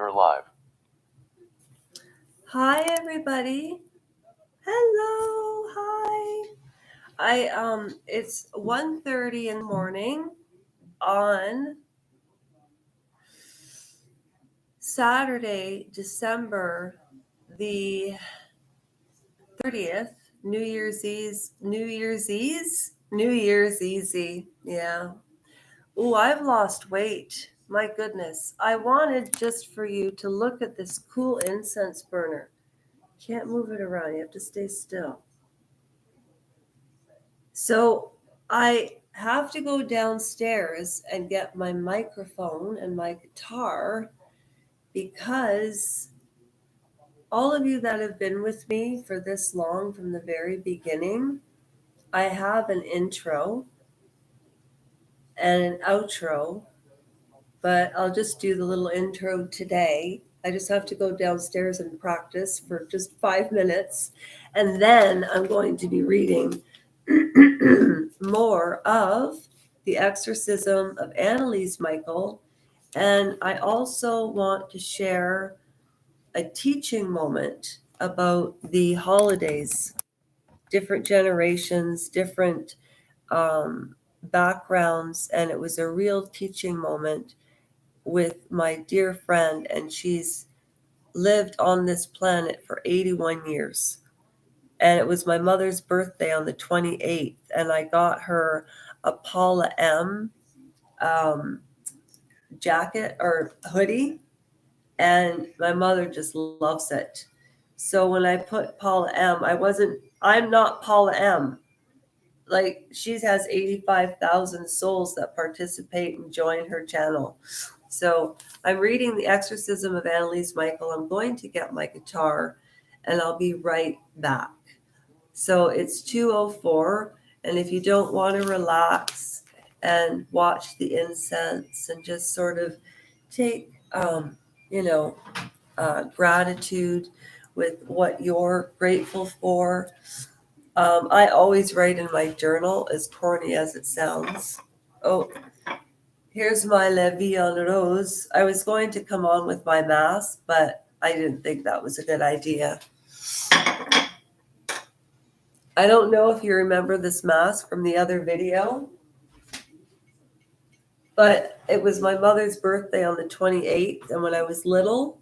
her live. Hi, everybody. Hello. Hi. It's 1:30 in the morning on Saturday, December the 30th, New Year's Easy. Yeah. Oh, I've lost weight. My goodness. I wanted just for you to look at this cool incense burner. Can't move it around. You have to stay still. So I have to go downstairs and get my microphone and my guitar because all of you that have been with me for this long from the very beginning, I have an intro and an outro, but I'll just do the little intro today. I just have to go downstairs and practice for just 5 minutes, and then I'm going to be reading more of the exorcism of Annalese Micheal. And I also want to share a teaching moment about the holidays, different generations, different backgrounds. And it was a real teaching moment with my dear friend, and she's lived on this planet for 81 years. And it was my mother's birthday on the 28th, and I got her a Paula M jacket or hoodie, and my mother just loves it. So when I put Paula M, I'm not Paula M. Like, she has 85,000 souls that participate and join her channel. So I'm reading The Exorcism of Annalese Micheal. I'm going to get my guitar, and I'll be right back. So it's 2:04, and if you don't want to relax and watch the incense and just sort of take, gratitude with what you're grateful for. I always write in my journal, as corny as it sounds. Oh, here's my La Vie en Rose. I was going to come on with my mask, but I didn't think that was a good idea. I don't know if you remember this mask from the other video, but it was my mother's birthday on the 28th, and when I was little,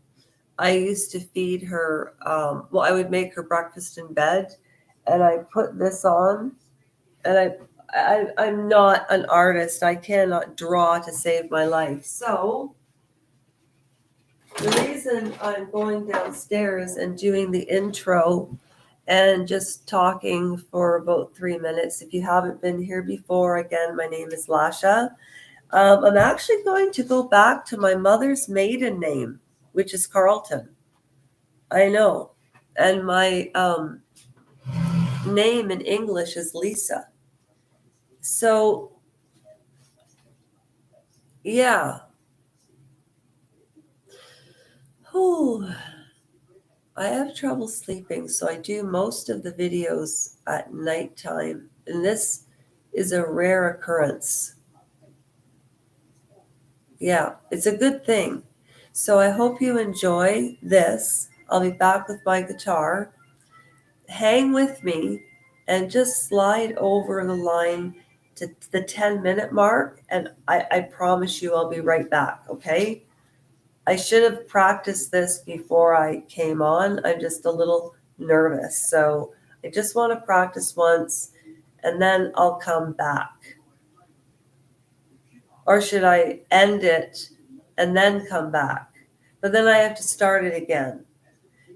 I used to feed her, I would make her breakfast in bed, and I put this on, and I'm not an artist. I cannot draw to save my life. So the reason I'm going downstairs and doing the intro and just talking for about 3 minutes, if you haven't been here before, again, my name is Lasha. I'm actually going to go back to my mother's maiden name, which is Carlton. I know. And my name in English is Lisa. So, yeah. Whew. I have trouble sleeping, so I do most of the videos at nighttime. And this is a rare occurrence. Yeah, it's a good thing. So I hope you enjoy this. I'll be back with my guitar. Hang with me and just slide over the line to the 10-minute mark, and I promise you I'll be right back, okay? I should have practiced this before I came on. I'm just a little nervous. So I just want to practice once, and then I'll come back. Or should I end it and then come back? But then I have to start it again.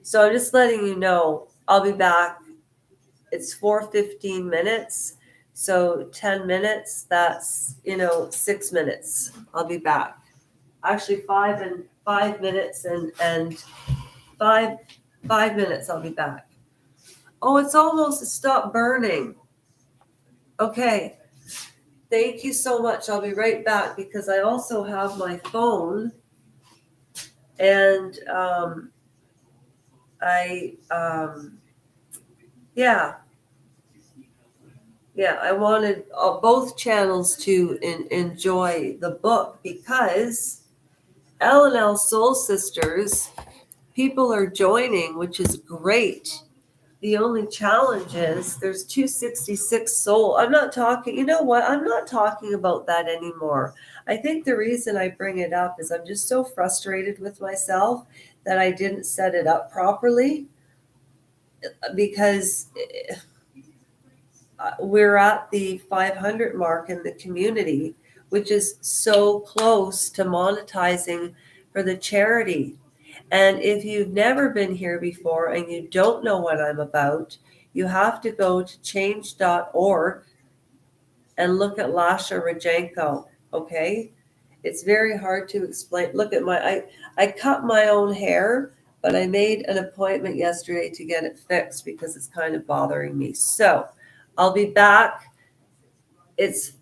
So I'm just letting you know I'll be back. It's 4:15 minutes. So 10 minutes, that's, 6 minutes. I'll be back. Actually, 5 minutes and 5 minutes, I'll be back. Oh, it's almost stopped burning. Okay. Thank you so much. I'll be right back because I also have my phone, and I wanted both channels to enjoy the book because L Soul Sisters, people are joining, which is great. The only challenge is there's 266 soul. I'm not talking, you know what? I'm not talking about that anymore. I think the reason I bring it up is I'm just so frustrated with myself that I didn't set it up properly, because we're at the 500 mark in the community, which is so close to monetizing for the charity. And if you've never been here before and you don't know what I'm about, you have to go to change.org and look at Lasha Rajenko. Okay? It's very hard to explain. Look at I cut my own hair, but I made an appointment yesterday to get it fixed because it's kind of bothering me. So I'll be back. It's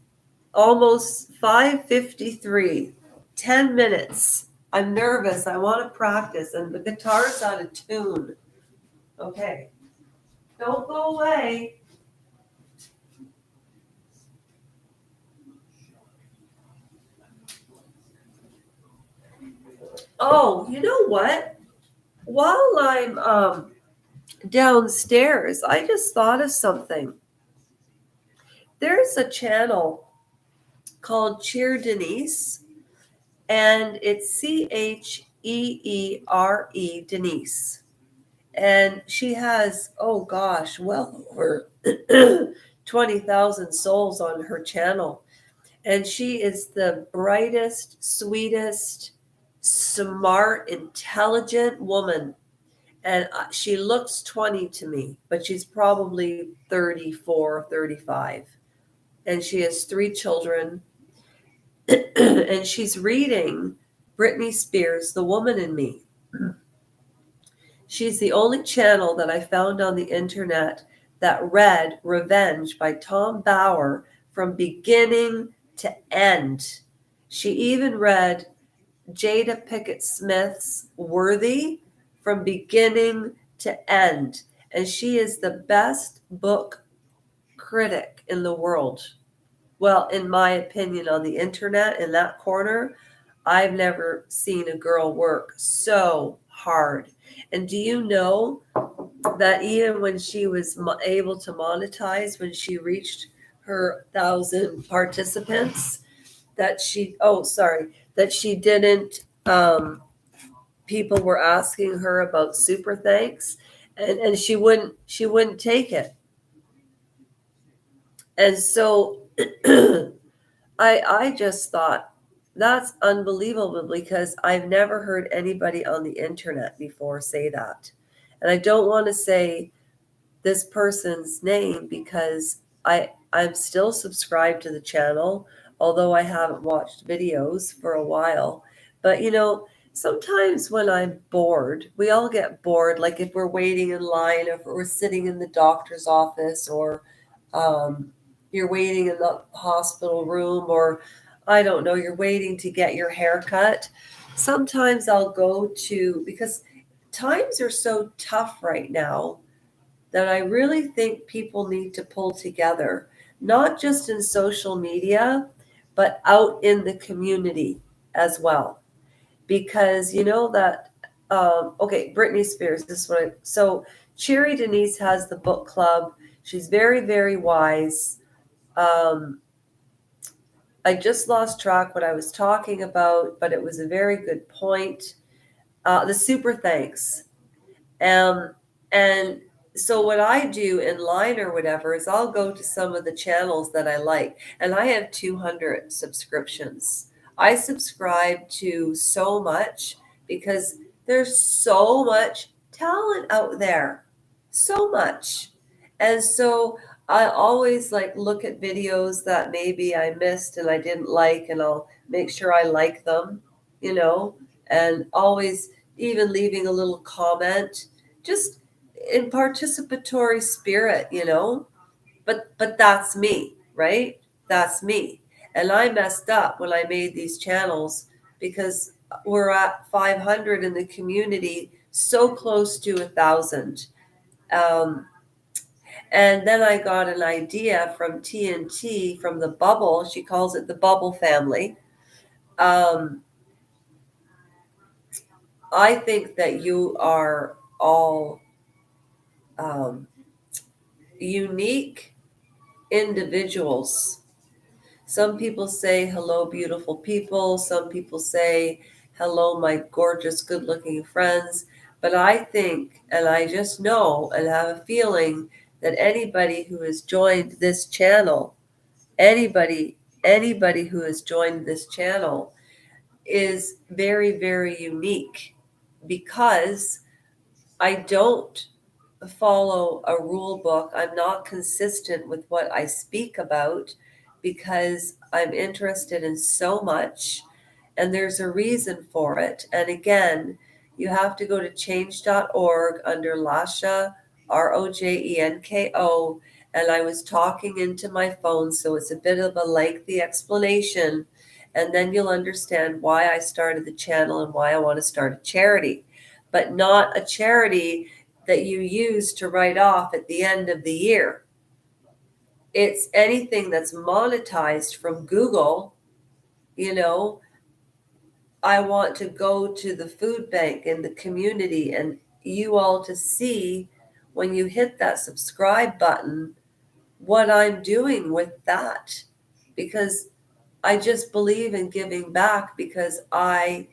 almost 5:53. 10 minutes. I'm nervous. I want to practice, and the guitar's out of tune. Okay. Don't go away. Oh, you know what? While I'm downstairs, I just thought of something. There's a channel called Cheer Denise, and it's Cheere Denise. And she has, oh gosh, well over 20,000 souls on her channel. And she is the brightest, sweetest, smart, intelligent woman. And she looks 20 to me, but she's probably 34, 35. And she has 3 children. And she's reading Britney Spears' The Woman in Me. She's the only channel that I found on the internet that read Revenge by Tom Bauer from beginning to end. She even read Jada Pickett Smith's Worthy from beginning to end. And she is the best book critic in the world. Well, in my opinion, on the internet, in that corner, I've never seen a girl work so hard. And do you know that even when she was able to monetize, when she reached her 1,000 participants, that she didn't, people were asking her about super thanks, and she wouldn't take it. And so I just thought that's unbelievable, because I've never heard anybody on the internet before say that. And I don't want to say this person's name because I'm still subscribed to the channel, although I haven't watched videos for a while. But sometimes when I'm bored, we all get bored, like if we're waiting in line, if we're sitting in the doctor's office, or you're waiting in the hospital room, or I don't know, you're waiting to get your hair cut. Sometimes I'll go to, because times are so tough right now, that I really think people need to pull together, not just in social media, but out in the community as well. Because okay, Britney Spears, this is so Cheery Denise has the book club. She's very, very wise. I just lost track what I was talking about, but it was a very good point. The super thanks. And so what I do in line or whatever is I'll go to some of the channels that I like. And I have 200 subscriptions. I subscribe to so much because there's so much talent out there. So much. And so I always look at videos that maybe I missed and I didn't like, and I'll make sure I like them, and always even leaving a little comment, just in participatory spirit, but that's me, right? That's me. And I messed up when I made these channels, because we're at 500 in the community, so close to 1,000. And then I got an idea from TNT, from the bubble. She calls it the bubble family. I think that you are all unique individuals. Some people say, hello, beautiful people. Some people say, hello, my gorgeous, good looking friends. But I think, and I just know and have a feeling that anybody who has joined this channel, anybody who has joined this channel is very, very unique, because I don't follow a rule book. I'm not consistent with what I speak about because I'm interested in so much, and there's a reason for it. And again, you have to go to change.org under Lasha, Rojenko. And I was talking into my phone, so it's a bit of a lengthy explanation. And then you'll understand why I started the channel and why I want to start a charity, but not a charity that you use to write off at the end of the year. It's anything that's monetized from Google. You know, I want to go to the food bank in the community and you all to see when you hit that subscribe button what I'm doing with that. Because I just believe in giving back, because I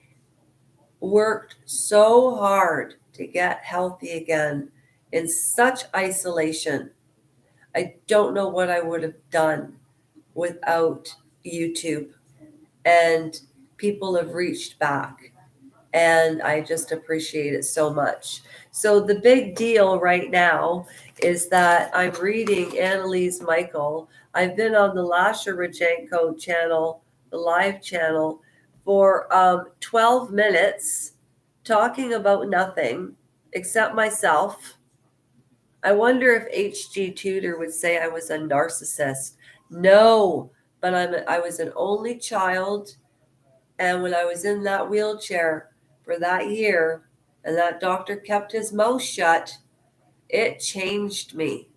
worked so hard to get healthy again in such isolation. I don't know what I would have done without YouTube. And people have reached back, and I just appreciate it so much. So the big deal right now is that I'm reading Annalese Micheal. I've been on the Lasha Rajenko channel, the live channel, for 12 minutes talking about nothing except myself. I wonder if H.G. Tudor would say I was a narcissist. No, but I was an only child. And when I was in that wheelchair for that year, and that doctor kept his mouth shut, it changed me.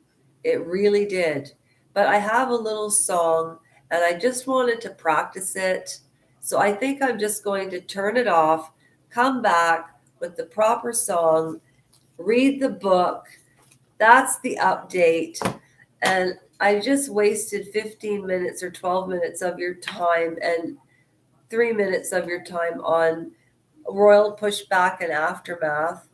It really did. But I have a little song, and I just wanted to practice it. So I think I'm just going to turn it off, come back with the proper song, read the book. That's the update. And I just wasted 15 minutes or 12 minutes of your time and 3 minutes of your time on royal pushback and aftermath.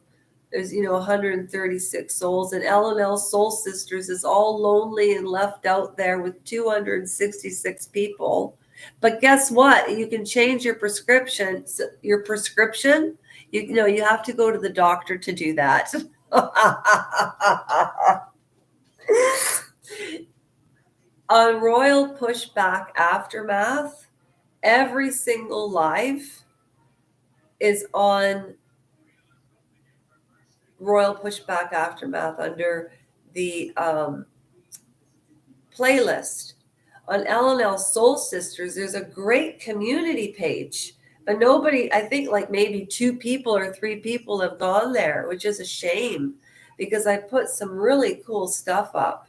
There's 136 souls, and L Soul Sisters is all lonely and left out there with 266 people. But guess what? You can change your prescription. You have to go to the doctor to do that. On royal pushback aftermath, every single live is on royal pushback aftermath under the playlist. On L Soul Sisters, there's a great community page, but nobody, I think like maybe 2 people or 3 people have gone there, which is a shame, because I put some really cool stuff up.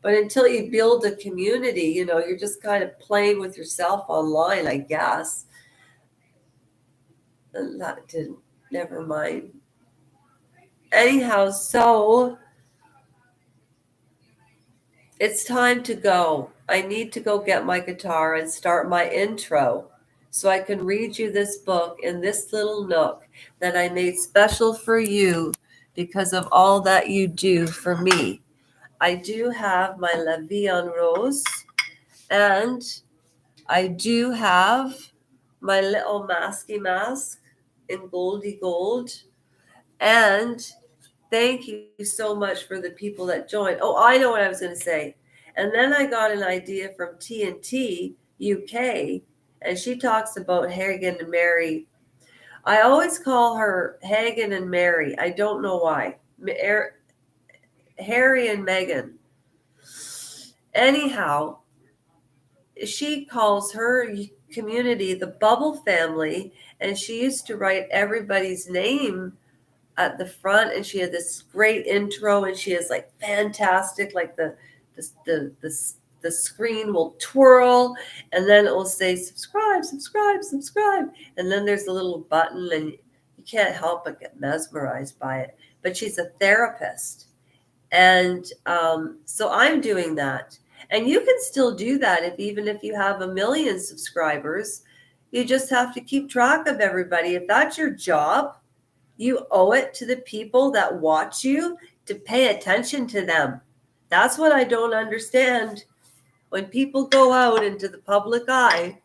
But until you build a community, you're just kind of playing with yourself online, I guess. And that didn't, never mind. Anyhow, so it's time to go. I need to go get my guitar and start my intro so I can read you this book in this little nook that I made special for you because of all that you do for me. I do have my La Vie en Rose, and I do have my little masky mask in goldy gold. And thank you so much for the people that joined. Oh, I know what I was going to say. And then I got an idea from TNT UK, and she talks about Hagen and Mary. I always call her Hagen and Mary. I don't know why. Harry and Meghan. Anyhow, she calls her community the Bubble Family, and she used to write everybody's name at the front, and she had this great intro, and she is like fantastic, like the screen will twirl, and then it will say subscribe, subscribe, subscribe, and then there's a little button, and you you can't help but get mesmerized by it. But she's a therapist. And so I'm doing that. And you can still do that even if you have 1 million subscribers. You just have to keep track of everybody. If that's your job, you owe it to the people that watch you to pay attention to them. That's what I don't understand. When people go out into the public eye,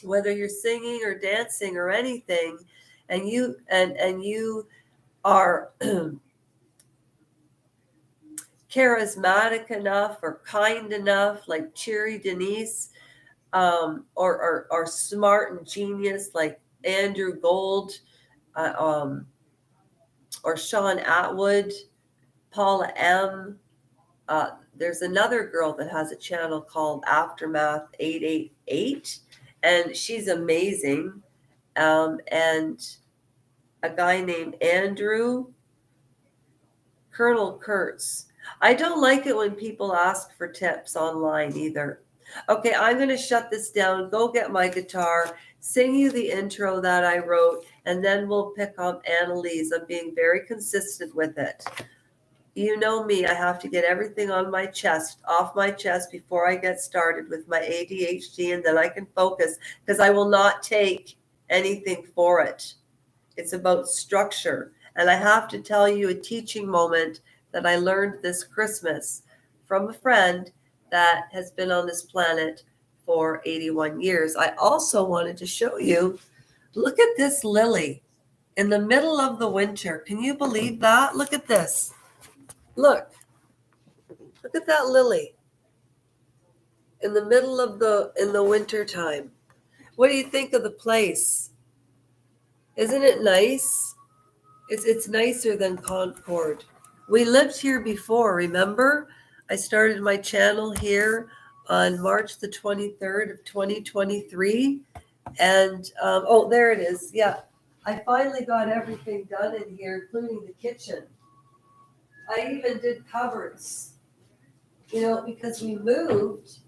whether you're singing or dancing or anything, and you are charismatic enough or kind enough, like Cheery Denise, or smart and genius like Andrew Gold, or Sean Atwood, Paula M. There's another girl that has a channel called Aftermath 888, and she's amazing. And a guy named Andrew, Colonel Kurtz. I don't like it when people ask for tips online either. Okay, I'm going to shut this down, go get my guitar, sing you the intro that I wrote, and then we'll pick up Annalese. I'm being very consistent with it. You know me, I have to get everything on my chest, off my chest before I get started with my ADHD, and then I can focus, because I will not take anything for it. It's about structure. And I have to tell you a teaching moment that I learned this Christmas from a friend that has been on this planet for 81 years. I also wanted to show you, look at this lily in the middle of the winter. Can you believe that? Look at this. Look at that lily in the middle of in the winter time. What do you think of the place? Isn't it nice? It's nicer than Concord. We lived here before, remember? I started my channel here on March the 23rd of 2023. And, oh, there it is. Yeah, I finally got everything done in here, including the kitchen. I even did cupboards, because we moved.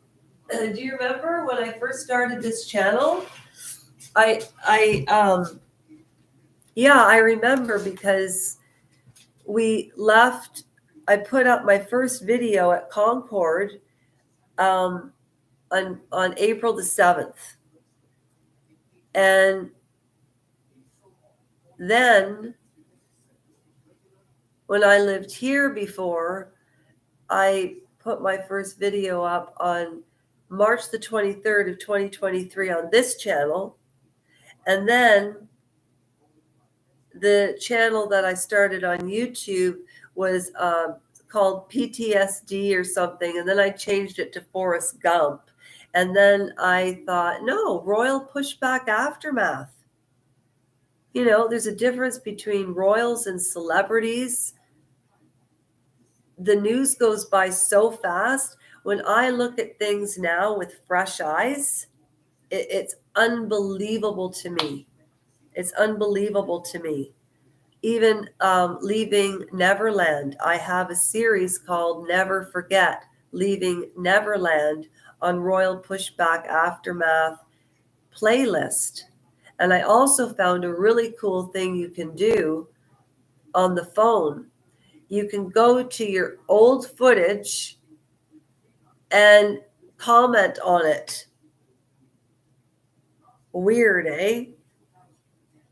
Do you remember when I first started this channel? I remember, because we left. I put up my first video at Concord on April the 7th. And then when I lived here before, I put my first video up on March the 23rd of 2023 on this channel. And then the channel that I started on YouTube was called PTSD or something. And then I changed it to Forrest Gump. And then I thought, no, Royal Pushback Aftermath. There's a difference between royals and celebrities. The news goes by so fast. When I look at things now with fresh eyes, it's unbelievable to me. It's unbelievable to me. Even Leaving Neverland. I have a series called Never Forget, Leaving Neverland, on Royal Pushback Aftermath playlist. And I also found a really cool thing you can do on the phone. You can go to your old footage and comment on it. Weird, eh?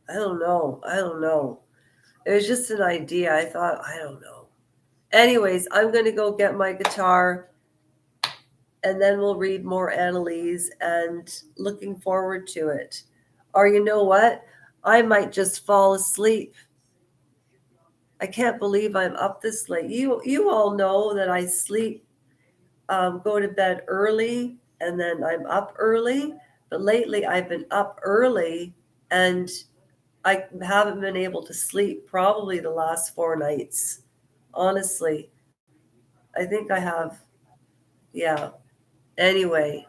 I don't know. It was just an idea. I thought, I don't know. Anyways, I'm going to go get my guitar, and then we'll read more Annalese, and looking forward to it. Or you know what? I might just fall asleep. I can't believe I'm up this late. You all know that I sleep, go to bed early, and then I'm up early. But lately I've been up early, and I haven't been able to sleep probably the last 4 nights. Honestly, I think I have. Yeah. Anyway,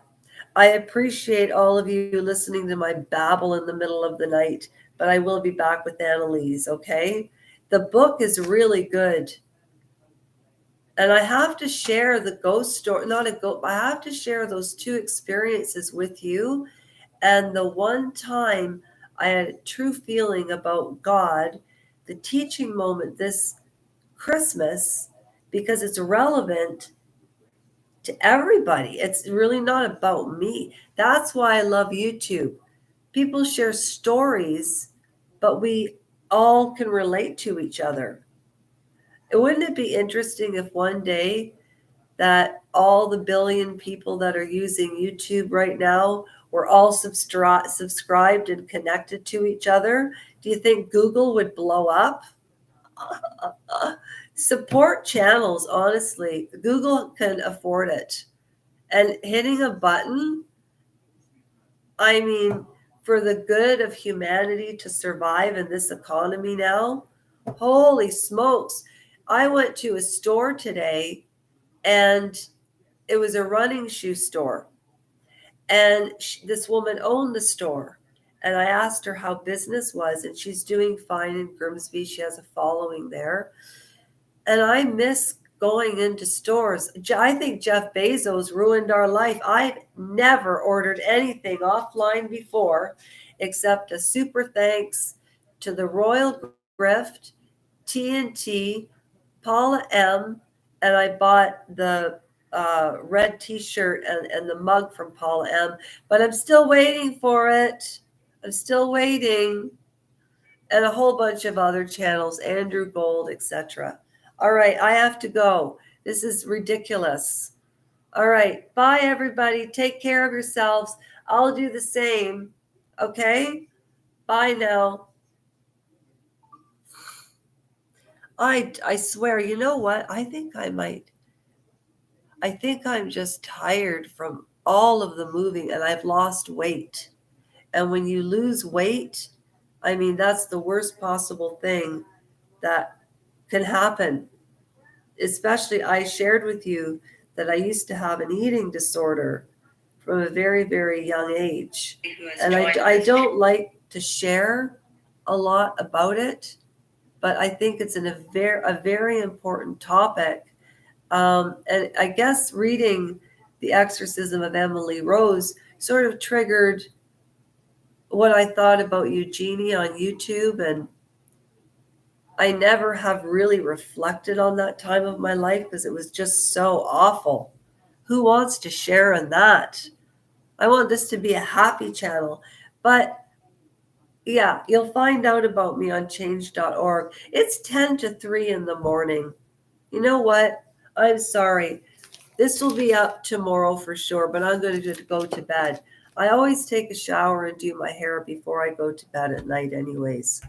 I appreciate all of you listening to my babble in the middle of the night, but I will be back with Annalese, okay? The book is really good. And I have to share the ghost story, I have to share those 2 experiences with you. And the one time I had a true feeling about God, the teaching moment this Christmas, because it's relevant to everybody. It's really not about me. That's why I love YouTube. People share stories, but we all can relate to each other. Wouldn't it be interesting if one day that all the billion people that are using YouTube right now were all subscribed and connected to each other? Do you think Google would blow up? Support channels, honestly. Google can afford it. And hitting a button, I mean, for the good of humanity to survive in this economy now, holy smokes. I went to a store today and it was a running shoe store. And this woman owned the store. And I asked her how business was, and she's doing fine in Grimsby. She has a following there. And I miss going into stores. I think Jeff Bezos ruined our life. I've never ordered anything offline before except a super thanks to the Royal Grift, TNT, Paula M, and I bought the red t-shirt and the mug from Paula M, but I'm still waiting for it. I'm still waiting. And a whole bunch of other channels, Andrew Gold, etc. All right, I have to go. This is ridiculous. All right, bye everybody. Take care of yourselves. I'll do the same. Okay? Bye now. I swear, you know what? I think I'm just tired from all of the moving and I've lost weight. And when you lose weight, I mean, that's the worst possible thing that can happen. Especially, I shared with you that I used to have an eating disorder from a very, very young age. And I don't like to share a lot about it, but I think it's a very important topic. And I guess reading The Exorcism of Emily Rose sort of triggered what I thought about Eugenie on YouTube. And I never have really reflected on that time of my life because it was just so awful. Who wants to share in that? I want this to be a happy channel. But yeah, you'll find out about me on change.org. It's 10 to 3 in the morning. You know what? I'm sorry. This will be up tomorrow for sure, but I'm going to go to bed. I always take a shower and do my hair before I go to bed at night anyways.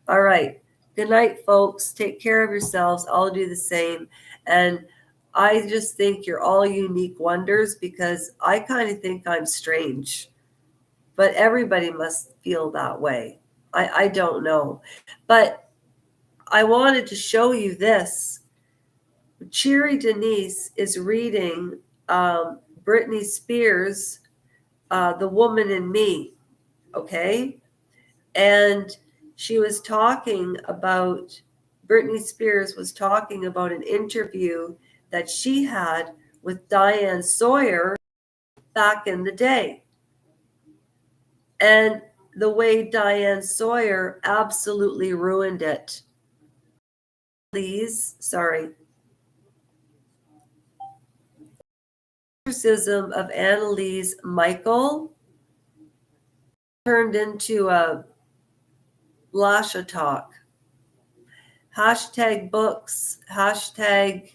All right. Good night, folks. Take care of yourselves. I'll do the same. And I just think you're all unique wonders because I kind of think I'm strange. But everybody must feel that way. I don't know. But I wanted to show you this. Cheery Denise is reading Britney Spears' The Woman in Me, okay? And she was talking about, Britney Spears was talking about an interview that she had with Diane Sawyer back in the day. And the way Diane Sawyer absolutely ruined it. Exorcism of Annalese Micheal turned into a Lasha talk. Hashtag books, hashtag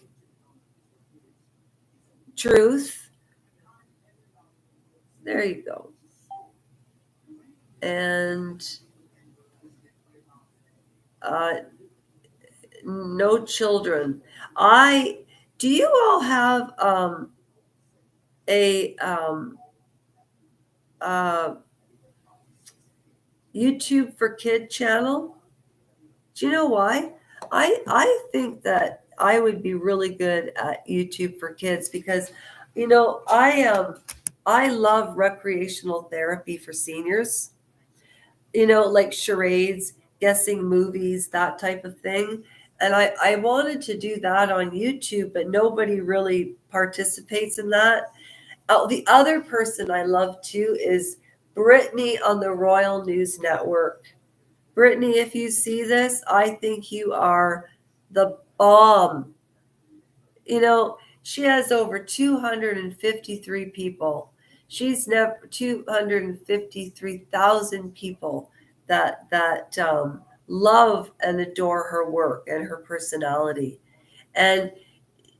truth. There you go. And no children. Do you all have a YouTube for Kid channel? Do you know why? I think that I would be really good at YouTube for Kids because, you know, I love recreational therapy for seniors. You know, like charades, guessing movies, that type of thing. And I wanted to do that on YouTube, but nobody really participates in that. The other person I love too is Brittany on the Royal News Network. Brittany, if you see this, I think you are the bomb. You know, she has over 253 people. She's never 253,000 people that love and adore her work and her personality. And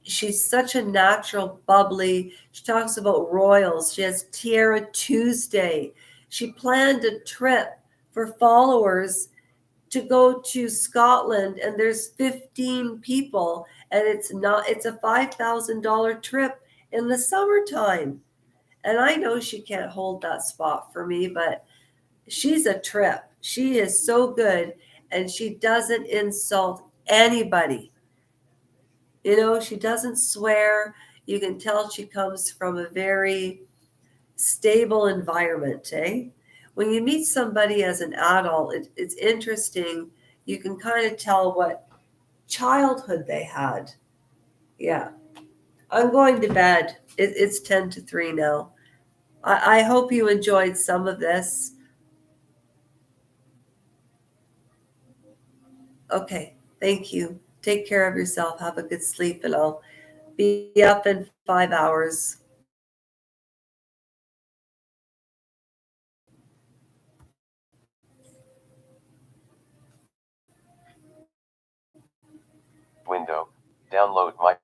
she's such a natural, bubbly. She talks about royals. She has Tiara Tuesday. She planned a trip for followers to go to Scotland, and there's 15 people, and it's a $5,000 trip in the summertime. And I know she can't hold that spot for me, but she's a trip. She is so good, and she doesn't insult anybody. You know, she doesn't swear. You can tell she comes from a very stable environment, eh? When you meet somebody as an adult, it's interesting. You can kind of tell what childhood they had. Yeah. I'm going to bed. It's 10 to 3 now. I hope you enjoyed some of this. Okay. Thank you. Take care of yourself. Have a good sleep, and I'll be up in 5 hours. Window. Download Microsoft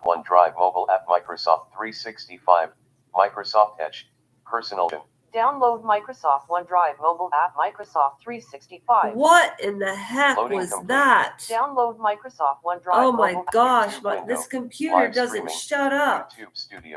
OneDrive mobile app, Microsoft 365, Microsoft Edge, personal. Download Microsoft OneDrive mobile app, Microsoft 365. What in the heck Loading was complete. that? Download Microsoft OneDrive Oh my mobile app. gosh, YouTube window. this computer Live doesn't streaming. shut up. YouTube Studio.